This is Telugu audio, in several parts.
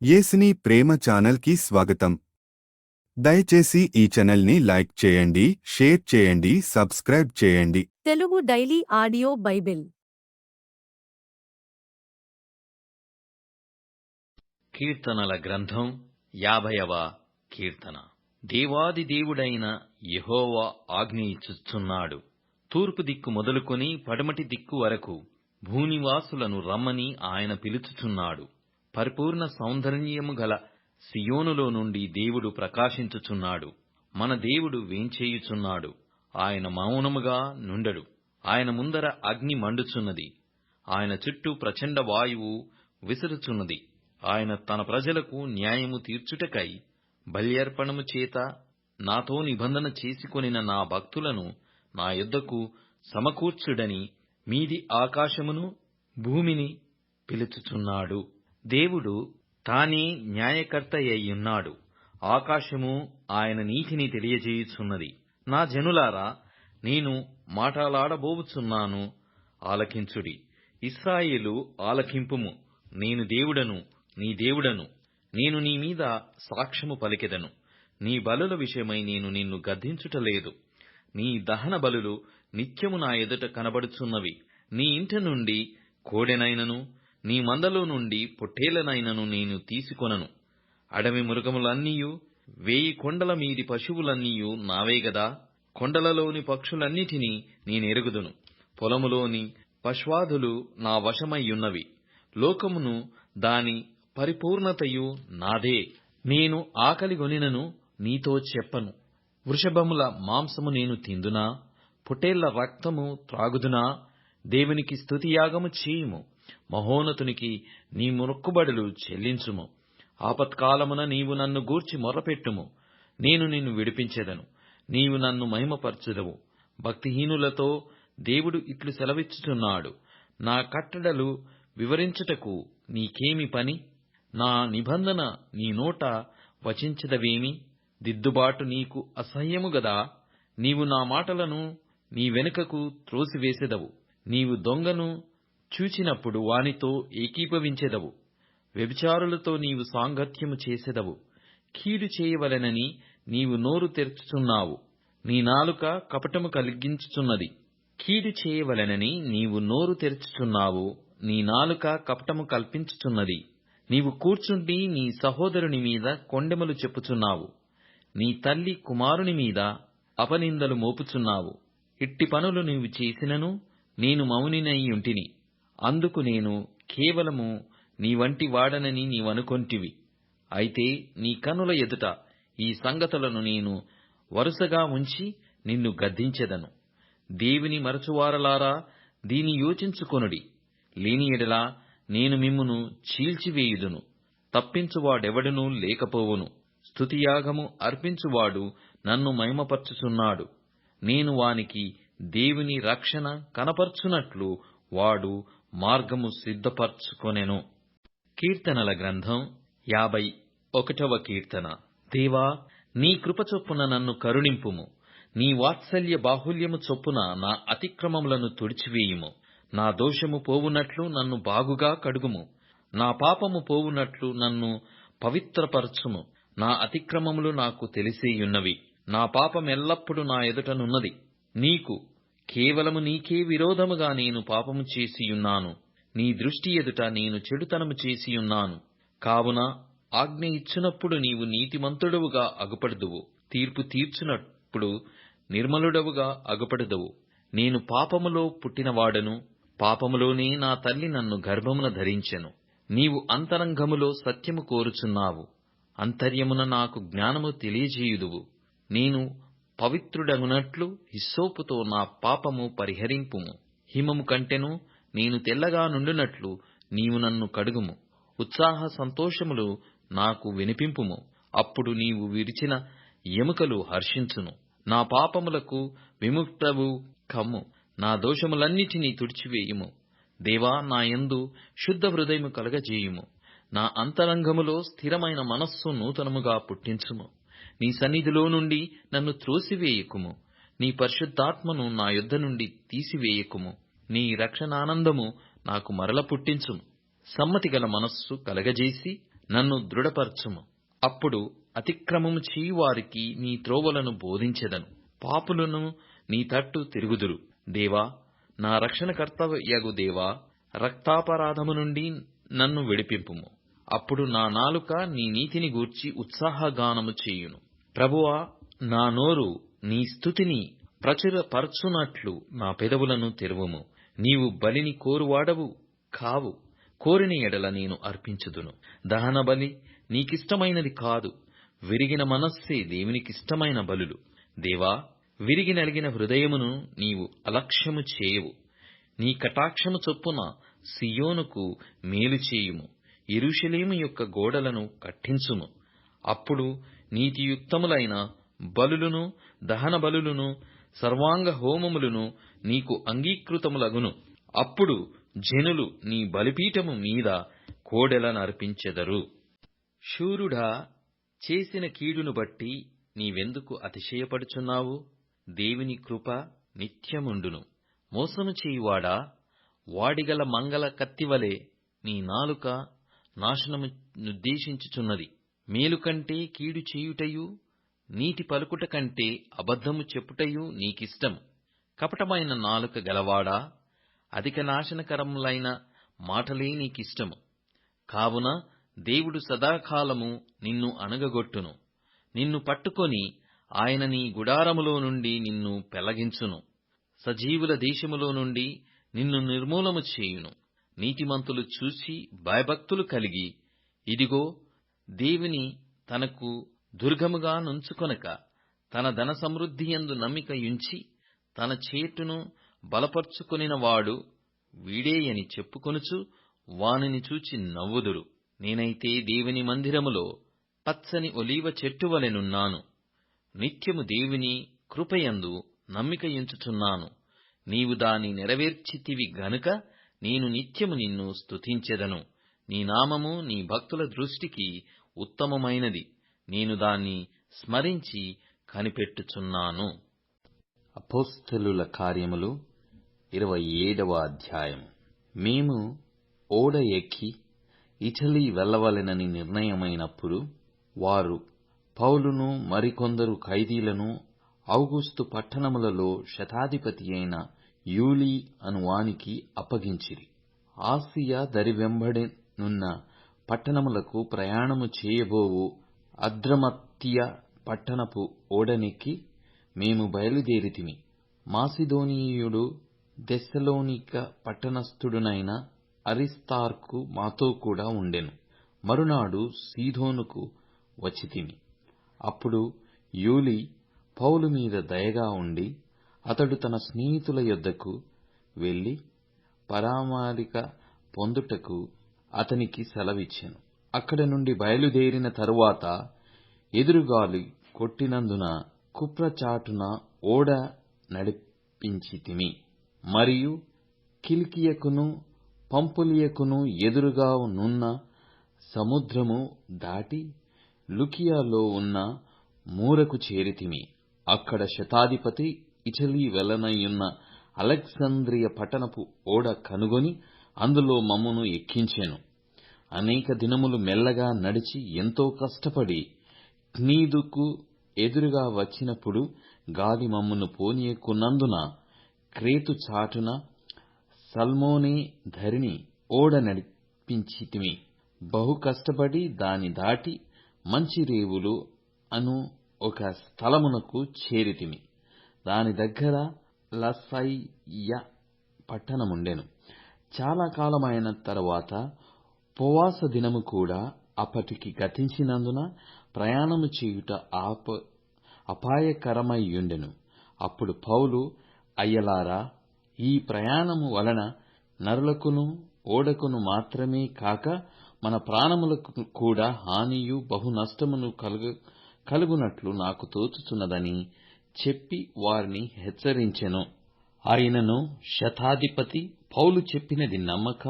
యేసుని ప్రేమ ఛానల్కి స్వాగతం. దయచేసి ఈ ఛానల్ని లైక్ చేయండి, షేర్ చేయండి, సబ్స్క్రైబ్ చేయండి. తెలుగు డైలీ ఆడియో బైబిల్ కీర్తనల గ్రంథం 50వ కీర్తన. దేవాది దేవుడైన యెహోవా ఆజ్ఞ ఇచ్చుచున్నాడు. తూర్పు దిక్కు మొదలుకొని పడమటి దిక్కు వరకు భూనివాసులను రమ్మని ఆయన పిలుచుచున్నాడు. పరిపూర్ణ సౌందర్యము గల సియోనులో నుండి దేవుడు ప్రకాశించుచున్నాడు. మన దేవుడు వేంచేయుచున్నాడు. ఆయన మౌనముగా నుండడు. ఆయన ముందర అగ్ని మండుచున్నది. ఆయన చుట్టూ ప్రచండ వాయువు విసురుచున్నది. ఆయన తన ప్రజలకు న్యాయము తీర్చుటకై బల్యర్పణము చేత నాతో నిబంధన చేసుకొనిన నా భక్తులను నా యొద్దకు సమకూర్చుడని మీది ఆకాశమును భూమిని పిలుచుచున్నాడు. దేవుడు తానే న్యాయకర్తయ్యున్నాడు. ఆకాశము ఆయన నీతిని తెలియజేయుచున్నది. నా జనులారా, నేను మాటలాడబోవుచున్నాను, ఆలకించుడి. ఇశ్రాయేలు, ఆలకింపుము. నేను దేవుడను, నీ దేవుడను. నేను నీ మీద సాక్ష్యము పలికెదను. నీ బలుల విషయమై నేను నిన్ను గద్దించుటలేదు. నీ దహన బలులు నిత్యము నా ఎదుట కనబడుచున్నవి. నీ ఇంట నుండి కోడెనైనను నీ మందలో నుండి పొట్టేలనైనను నేను తీసుకొనను. అడవి మృగములన్నీయు 1000 కొండల మీది పశువులన్నీయు నావే గదా. కొండలలోని పక్షులన్నిటినీ నేనెరుగుదును. పొలములోని పశ్వాదులు నా వశమయ్యున్నవి. లోకమును దాని పరిపూర్ణతయు నాదే. నేను ఆకలిగొనినను నీతో చెప్పను. వృషభముల మాంసము నేను తిందునా? పొట్టేళ్ల రక్తము త్రాగుదునా? దేవునికి స్తుతియాగము చేయుము. మహోన్నతునికి నీ మొక్కుబడులు చెల్లించుము. ఆపత్కాలమున నీవు నన్ను గూర్చి మొర్రపెట్టుము. నేను నిన్ను విడిపించెదను. నీవు నన్ను మహిమపరచుదవు. భక్తిహీనులతో దేవుడు ఇట్లు సెలవిచ్చుచున్నాడు. నా కట్టడలు వివరించుటకు నీకేమి పని? నా నిబంధన నీ నోట వచించదవేమి? దిద్దుబాటు నీకు అసహ్యము గదా. నీవు నా మాటలను నీ వెనుకకు త్రోసివేసెదవు. నీవు దొంగను చూచినప్పుడు వానితో ఏకీభవించెదవు. వ్యభిచారులతో నీవు సాంగత్యము చేసెదవు. కీడు చేయవలెనని నీవు నోరు తెరుచుచున్నావు. నీ నాలుక కపటము కలిగించుచున్నది. కీడు చేయవలెనని నీవు నోరు తెరుచుచున్నావు. నీ నాలుక కపటము కల్పించుచున్నది. నీవు కూర్చుండి నీ సహోదరుని మీద కొండెములు చెప్పుచున్నావు. నీ తల్లి కుమారుని మీద అపనిందలు మోపుచున్నావు. ఇట్టి పనులు నీవు చేసినను నేను మౌనినయ్యుంటిని. అందుకు నేను కేవలము నీ వంటి వాడనని నీవనుకొంటివి. అయితే నీ కనుల ఎదుట ఈ సంగతులను నేను వరుసగా ఉంచి నిన్ను గద్దించెదను. దేవుని మరచువారలారా, దీని యోచించుకొనుడి. లేని ఎడల నేను మిమ్మును చీల్చివేయుదును. తప్పించువాడెవడునూ లేకపోవును. స్తుతియాగము అర్పించువాడు నన్ను మహిమపరచుచున్నాడు. నేను వానికి దేవుని రక్షణ కనపర్చునట్లు వాడు మార్గము సిద్ధపరచుకొనెను. కీర్తనల గ్రంథం 51వ కీర్తన. దేవా, నీ కృప చొప్పున నన్ను కరుణింపుము. నీ వాత్సల్య బాహుల్యము చొప్పున నా అతిక్రమములను తుడిచివేయుము. నా దోషము పోవునట్లు నన్ను బాగుగా కడుగుము. నా పాపము పోవునట్లు నన్ను పవిత్రపరచుము. నా అతిక్రమములు నాకు తెలిసేయున్నవి. నా పాపమెల్లప్పుడు నా ఎదుటనున్నది. కేవలము నీకే విరోధముగా నేను పాపము చేసియున్నాను. నీ దృష్టి ఎదుట నేను చెడుతనము చేసియున్నాను. కావున ఆజ్ఞ ఇచ్చినప్పుడు నీవు నీతిమంతుడవుగా అగుపడుదువు. తీర్పు తీర్చునప్పుడు నిర్మలుడవుగా అగుపడుదువు. నేను పాపములో పుట్టినవాడను. పాపములోనే నా తల్లి నన్ను గర్భమున ధరించెను. నీవు అంతరంగములో సత్యము కోరుచున్నావు. అంతర్యమున నాకు జ్ఞానము తెలియజేయుదువు. నేను పవిత్రుడగునట్లు హిస్సోపుతో నా పాపము పరిహరింపుము. హిమము కంటెను నేను తెల్లగా నుండునట్లు నీవు నన్ను కడుగుము. ఉత్సాహ సంతోషములు నాకు వినిపింపుము. అప్పుడు నీవు విరిచిన ఎముకలు హర్షించును. నా పాపములకు విముక్తవు కమ్ము. నా దోషములన్నిటినీ తుడిచివేయుము. దేవా, నా యందు శుద్ధ హృదయము కలగజేయుము. నా అంతరంగములో స్థిరమైన మనస్సు నూతనముగా పుట్టించుము. నీ సన్నిధిలో నుండి నన్ను త్రోసివేయకుము. నీ పరిశుద్ధాత్మను నా యొద్ద నుండి తీసివేయకుము. నీ రక్షణానందము నాకు మరల పుట్టించుము. సమ్మతిగల మనస్సు కలగజేసి నన్ను దృఢపరచుము. అప్పుడు అతిక్రమము చేయువారికి నీ త్రోవలను బోధించెదను. పాపులను నీ తట్టు తిరుగుదురు. దేవా, నా రక్షణకర్తయగు దేవా, రక్తాపరాధము నుండి నన్ను విడిపింపుము. అప్పుడు నా నాలుక నీ నీతిని గూర్చి ఉత్సాహగానము చేయును. ప్రభువా, నా నోరు నీ స్తుతిని ప్రచురపరచునట్లు నా పెదవులను తెరువుము. నీవు బలిని కోరువాడవు కావు. కోరిన ఎడల నేను అర్పించుదును. దహన బలి నీకిష్టమైనది కాదు. విరిగిన మనస్సే దేవునికిష్టమైన బలులు. దేవా, విరిగి నలిగిన హృదయమును నీవు అలక్ష్యము చేయవు. నీ కటాక్షము చొప్పున సియోనుకు మేలు చేయుము. యెరూషలేము యొక్క గోడలను కట్టించుము. అప్పుడు నీతియుక్తములైన బలులను, దహన బలులను, సర్వాంగ హోమములను నీకు అంగీకృతములగును. అప్పుడు జనులు నీ బలిపీఠము మీద కోడెలనర్పించెదరు. శూరుడా, చేసిన కీడును బట్టి నీవెందుకు అతిశయపడుచున్నావు? దేవుని కృప నిత్యముండును. మోసము చేయువాడా, వాడిగల మంగళ కత్తివలె నీ నాలుక నాశనము నుద్దేశించుచున్నది. మేలు కంటే కీడు చేయుటయు, నీతి పలుకుట కంటే అబద్ధము చెప్పుటయు నీకిష్టము. కపటమైన నాలుక గలవాడా, అధిక నాశనకరములైన మాటలే నీకిష్టము. కావున దేవుడు సదాకాలము నిన్ను అణగగొట్టును. నిన్ను పట్టుకొని ఆయన నీ గుడారములో నుండి నిన్ను పెళ్లగించును. సజీవుల దేశములో నుండి నిన్ను నిర్మూలము చేయును. నీతిమంతులు చూసి భయభక్తులు కలిగి, ఇదిగో, దేవుని తనకు దుర్గముగా నుంచుకొనక, తన ధన సమృద్ధియందు నమ్మిక యుంచి, తన చేటును బలపర్చుకొనినవాడు వీడేయని చెప్పుకొనుచు వానిని చూచి నవ్వుదురు. నేనైతే దేవుని మందిరములో పచ్చని ఒలీవ చెట్టువలెనున్నాను. నిత్యము దేవుని కృపయందు నమ్మిక యుంచుచున్నాను. నీవు దాని నెరవేర్చితివి గనుక నేను నిత్యము నిన్ను స్తుతించెదను. నీ నామము నీ భక్తుల దృష్టికి ఉత్తమమైనది. నేను దాన్ని స్మరించి కనిపెట్టుచున్నాను. అపోస్తలుల కార్యములు 27వ అధ్యాయం. మేము ఓడ ఎక్కి ఇటలీ వెళ్ళవలెనని నిర్ణయమైనప్పుడు వారు పౌలును మరికొందరు ఖైదీలను ఔగుస్తు పట్టణములలో శతాధిపతి అయిన యూలీ అనువానికి అప్పగించిరి. ఆసియా దరివెంబడినున్న పట్టణములకు ప్రయాణము చేయబోవు అద్రమత్తియ పట్టణపు ఓడనెక్కి మేము బయలుదేరితిమి. మాసిదోనీయుడు థెస్సలోనిక పట్టణస్థుడునైన అరిస్తార్కు మాతో కూడా ఉండెను. మరునాడు సీదోనుకు వచ్చితిమి. అప్పుడు యూలీ పౌలు మీద దయగా ఉండి అతడు తన స్నేహితుల యొద్దకు వెళ్లి పరామరిక పొందుటకు అతనికి సెలవిచ్చెను. అక్కడి నుండి బయలుదేరిన తరువాత ఎదురుగాలి కొట్టినందున కుప్రచాటున ఓడ నడిపించితిమి. మరియు కిలికియకును పంఫులియకును ఎదురుగా నున్న సముద్రము దాటి లుకియలో ఉన్న మూరకు చేరితిమి. అక్కడ శతాధిపతి ఇటలీ వెళ్లనయున్న అలెగ్జాంద్రియ పట్టణపు ఓడ కనుగొని అందులో మమ్మును ఎక్కించెను. అనేక దినములు మెల్లగా నడిచి ఎంతో కష్టపడి క్నీదుకు ఎదురుగా వచ్చినప్పుడు గాలి మమ్మును పోనీయకున్నందున క్రేతు చాటున సల్మోనే ధరిని ఓడ నడిపించితిమి. బహు కష్టపడి దాని దాటి మంచి రేవులు అను ఒక స్థలమునకు చేరితిమి. దాని దగ్గర లసయ్య పట్టణముండెను. చాలా కాలమైన తరువాత ఉపవాస దినము కూడా అప్పటికి గతించినందున ప్రయాణము చేయుట అపాయకరమయ్యుండెను. అప్పుడు పౌలు, అయ్యలారా, ఈ ప్రయాణము వలన నరులకును ఓడకును మాత్రమే కాక మన ప్రాణములకు కూడా హానియు బహు నష్టమును కలుగునట్లు నాకు తోచుచున్నదని చెప్పి వారిని హెచ్చరించెను. ఆయనను శతాధిపతి పౌలు చెప్పినది నమ్మక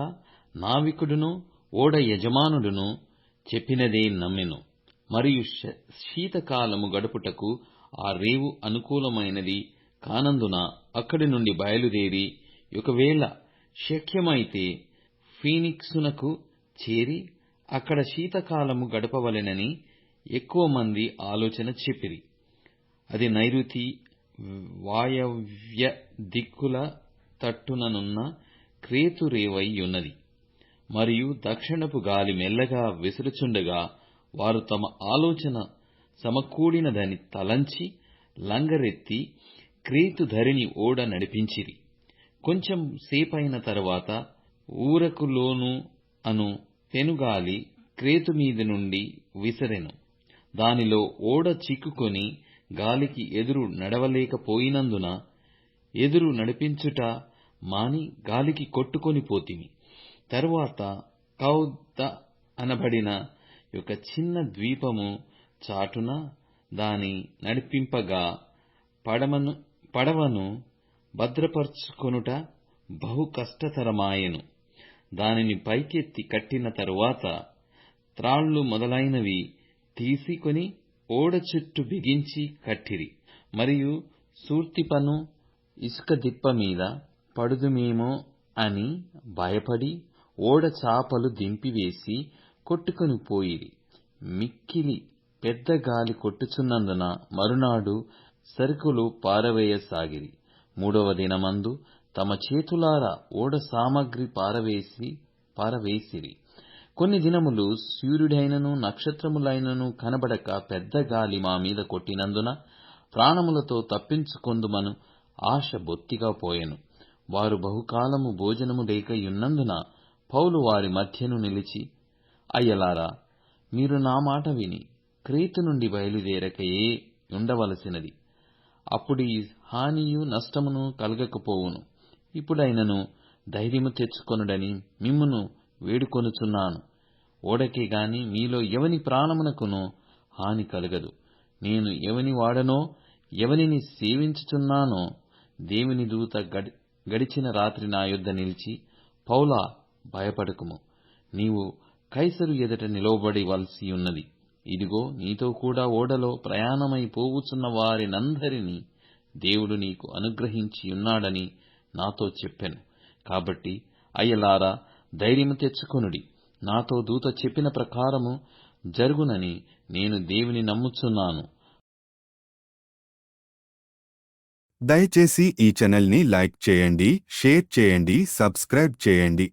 నావికుడును ఓడ యజమానుడును చెప్పినదే నమ్మెను. మరియు శీతకాలము గడుపుటకు ఆ రేవు అనుకూలమైనది కానందున అక్కడి నుండి బయలుదేరి ఒకవేళ శక్యమైతే ఫీనిక్సునకు చేరి అక్కడ శీతకాలము గడపవలెనని ఎక్కువ మంది ఆలోచన చెప్పిరి. అది నైరుతి వాయవ్య దిక్కుల తట్టుననున్న క్రేతు రేవై యున్నది. మరియు దక్షిణపు గాలి మెల్లగా విసురుచుండగా వారు తమ ఆలోచన సమకూడినదని తలంచి లంగరెత్తి క్రేతు ధరిని ఓడ నడిపించిరి. కొంచెం సేపైన తరువాత ఊరకులోను అను పెనుగాలి క్రేతు మీది నుండి విసరెను. దానిలో ఓడ చిక్కుకొని గాలికి ఎదురు నడవలేకపోయినందున ఎదురు నడిపించుట మాని గాలికి కొట్టుకొని పోతిమి. తరువాత కౌద అనబడిన ఒక చిన్న ద్వీపము చాటున దాని నడిపింపగా పడవను భద్రపరచుకొనుట బహు కష్టతరమాయెను. దానిని పైకెత్తి కట్టిన తరువాత త్రాళ్లు మొదలైనవి తీసుకొని ఓడ చుట్టూ బిగించి కట్టిరి. మరియు సూర్తిపను ఇసుక దిప్ప మీద పడుదుమేమో అని భయపడి ఓడ చాపలు దింపివేసి కొట్టుకొని పోయిరి. మిక్కిలి పెద్ద గాలి కొట్టుచున్నందున మరునాడు సరుకులు పారవేయసాగిరి. మూడవ దినమందు తమ చేతులారా ఓడ సామగ్రి పారవేసిరి. కొన్ని దినములు సూర్యుడైనను నక్షత్రములైనను కనబడక పెద్ద గాలి మా మీద కొట్టినందున ప్రాణములతో తప్పించుకొందుమను ఆశ బొత్తిగా పోయెను. వారు బహుకాలము భోజనము లేకయున్నందున పౌలు వారి మధ్యను నిలిచి, అయ్యలారా, మీరు నా మాట విని క్రేతు నుండి బయలుదేరకయే ఉండవలసినది. అప్పుడీ హానియు నష్టమును కలగకపోవును. ఇప్పుడైనను ధైర్యము తెచ్చుకొనుడని మిమ్మును వేడుకొనుచున్నాను. ఓడకే గాని మీలో ఎవని ప్రాణమునకునో హాని కలగదు. నేను ఎవని వాడనో ఎవనిని సేవించుచున్నానో దేవుని దూత గడిచిన రాత్రి నా యొద్ద నిలిచి, పౌలా, భయపడకుము, నీవు కైసరు ఎదుట నిలవబడి వలసియున్నది. ఇదిగో, నీతో కూడా ఓడలో ప్రయాణమై పోవుచున్న వారినందరినీ దేవుడు నీకు అనుగ్రహించియున్నాడని నాతో చెప్పెను. కాబట్టి అయ్యలారా, ధైర్యము తెచ్చుకొనుడి. నాతో దూత చెప్పిన ప్రకారము జరుగునని నేను దేవుని నమ్ముచున్నాను. దయచేసి ఈ ఛానల్ని లైక్ చేయండి, షేర్ చేయండి, సబ్స్క్రైబ్ చేయండి.